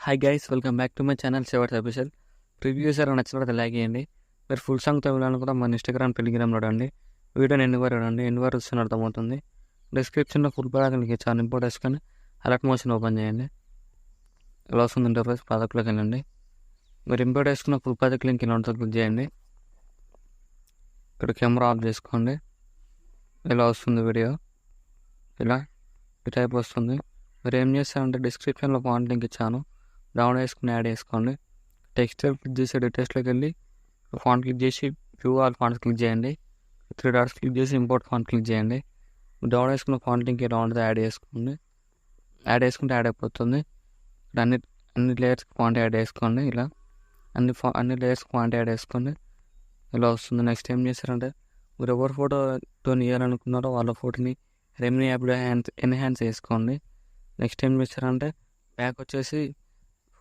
Hi guys, welcome back to my channel Shivers official. Reviews ఎవరైనా నచ్చినట్లయితే like చేయండి. మీరు ఫుల్ సాంగ్తో వెళ్ళాలని కూడా మన ఇన్స్టాగ్రామ్, టెలిగ్రామ్లో చూడండి. వీడియోని ఎన్ని వరకు చూడండి, ఎన్ని వరకు వస్తున్న అర్థమవుతుంది. డిస్క్రిప్షన్లో ఫుల్ ప్రోడక్ట్కి చాలా ఇంపోర్ట్ వేసుకొని అలర్ట్ మోషన్ ఓపెన్ చేయండి. ఇలా వస్తుంది ఇంటర్ఫేస్. ప్రాజెక్ట్లోకి వెళ్ళండి. మీరు ఇంపోర్ట్ వేసుకున్న ఫుల్ ప్రాజెక్ట్ లింక్ ఇలా ఉంటుంది, క్లిక్ చేయండి. ఇక్కడ కెమెరా ఆఫ్ చేసుకోండి. ఇలా వస్తుంది వీడియో. ఇలా ఈ టైప్ వస్తుంది. మీరు ఏం చేస్తారంటే డిస్క్రిప్షన్లో ఫాంట్ లింక్ ఇచ్చాను, డౌన్ వేసుకుని యాడ్ చేసుకోండి. టెక్స్ట్ క్లిక్ చేసి డీటెయిల్స్లోకి వెళ్ళి ఫాంట్ క్లిక్ చేసి వ్యూ ఆల్ ఫాంట్స్ క్లిక్ చేయండి. 3 డాట్స్ క్లిక్ చేసి ఇంపోర్ట్ ఫాంట్ క్లిక్ చేయండి. డౌన్ వేసుకున్న ఫాంట్ లింక్ ఎలా ఉంటుంది యాడ్ చేసుకోండి. యాడ్ చేసుకుంటే యాడ్ అయిపోతుంది. అన్ని లేయర్స్ ఫాంట్ యాడ్ చేసుకోండి. ఇలా అన్ని లేయర్స్ ఫాంట్ యాడ్ చేసుకోండి. ఇలా వస్తుంది. నెక్స్ట్ ఏం చేస్తారంటే మీరు ఎవరి ఫోటోతో ఇవ్వాలనుకున్నారో వాళ్ళ ఫోటోని రెమినీ యాప్లో ఎన్హాన్స్ చేసుకోండి. నెక్స్ట్ ఏం చేస్తారంటే బ్యాక్ వచ్చేసి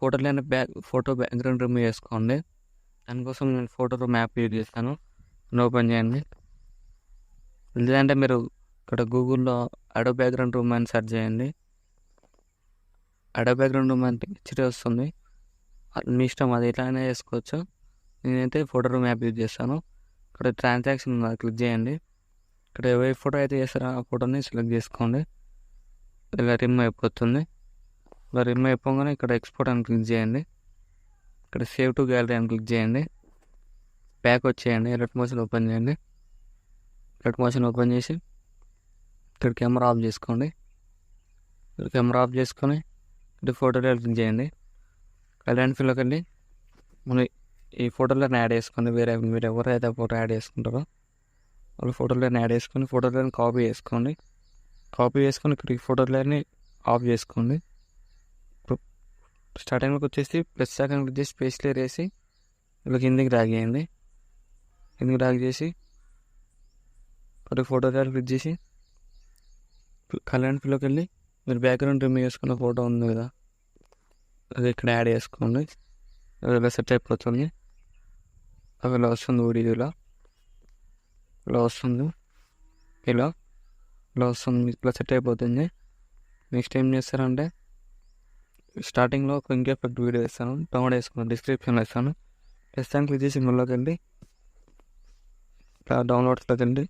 ఫోటోలోనే ఫోటో బ్యాక్గ్రౌండ్ రిమూవ్ చేసుకోండి. దానికోసం నేను ఫోటో మ్యాప్ యూజ్ చేస్తాను. ఓపెన్ చేయండి. లేదంటే మీరు ఇక్కడ గూగుల్లో అడో బ్యాక్గ్రౌండ్ రూమ్ అని సెర్చ్ చేయండి. అడో బ్యాక్గ్రౌండ్ రూమ్ అంటే హెచ్డి వస్తుంది. మీ ఇష్టం, అది ఎట్లానే చేసుకోవచ్చు. నేనైతే ఫోటో రూమ్ యాప్ యూజ్ చేస్తాను. ఇక్కడ ట్రాన్సాక్షన్ క్లిక్ చేయండి. ఇక్కడ ఏ ఫోటో అయితే చేస్తారో ఆ ఫోటోని సెలెక్ట్ చేసుకోండి. ఇలా రిమూవ్ అయిపోతుంది. ఇలా రిమూవ్ అయిపోగానే ఇక్కడ ఎక్స్పోర్ట్ అని క్లిక్ చేయండి. ఇక్కడ సేవ్ టు గ్యాలరీ అని క్లిక్ చేయండి. బ్యాక్ వచ్చేయండి. ఎలర్ట్ మోషన్ ఓపెన్ చేయండి. ఎలర్ట్ మోషన్ ఓపెన్ చేసి ఇక్కడ కెమెరా ఆఫ్ చేసుకోండి. ఇక్కడ కెమెరా ఆఫ్ చేసుకొని ఇక్కడ ఫోటోలో క్లిక్ చేయండి. కళ్యాణ్ ఫీల్డ్లోకి వెళ్ళి మనం ఈ ఫోటోలో యాడ్ చేసుకోండి. మీరు ఎవరైతే ఫోటో యాడ్ చేసుకుంటారో వాళ్ళ ఫోటోలో యాడ్ చేసుకొని ఫోటోలో కాపీ చేసుకోండి. కాపీ చేసుకొని ఇక్కడ ఈ ఫోటోలని ఆఫ్ చేసుకోండి. స్టార్టింగ్లోకి వచ్చేసి ప్లస్ సెకండ్ క్లిక్ చేసి స్పేస్ క్లియర్ వేసి ఇలా కిందికి డ్రాగ్ చేయండి. కిందికి డ్రాగ్ చేసి ఒక ఫోటో క్లిక్ చేసి కళ్యాణ్ ఫీల్డ్లోకి వెళ్ళి మీరు బ్యాక్గ్రౌండ్ రిమూవ్ చేసుకున్న ఫోటో ఉంది కదా, అది ఇక్కడ యాడ్ చేసుకోండి. ఇలా సెట్ అయిపోతుంది. అవి ఇలా వస్తుంది. వీడియోలో ఇలా వస్తుంది. ఇలా వస్తుంది. ఇట్లా సెట్ అయిపోతుంది. నెక్స్ట్ ఏం చేస్తారంటే స్టార్టింగ్లో ఒక ఇంక్ ఎఫెక్ట్ వీడియో ఇస్తాను, డౌన్లోడ్ చేసుకున్నాను, డిస్క్రిప్షన్లో ఇస్తాను. ప్రస్తుతం క్లిక్ చేసి ఇందులోకి వెళ్ళి ఇట్లా డౌన్లోడ్స్లోకి వెళ్ళి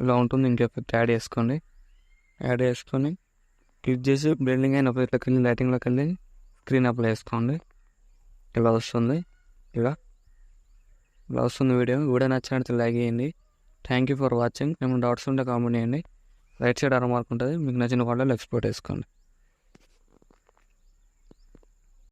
ఇలా ఉంటుంది. ఇంక్ ఎఫెక్ట్ యాడ్ చేసుకోండి. యాడ్ చేసుకొని క్లిక్ చేసి బ్లెండింగ్ అయిన ఎఫెక్ట్లోకి వెళ్ళి లైటింగ్లోకి వెళ్ళి స్క్రీన్ అప్లై చేసుకోండి. ఇలా వస్తుంది. ఇలా వస్తుంది వీడియో నచ్చినట్టు లైక్ చేయండి. Thank you for watching. ఏమైనా డౌట్స్ ఉంటే కామెంట్ చేయండి. రైట్ సైడ్ అర మార్క్ ఉంటుంది. మీకు నచ్చిన వాళ్ళు ఎక్స్పోర్ట్ చేసుకోండి.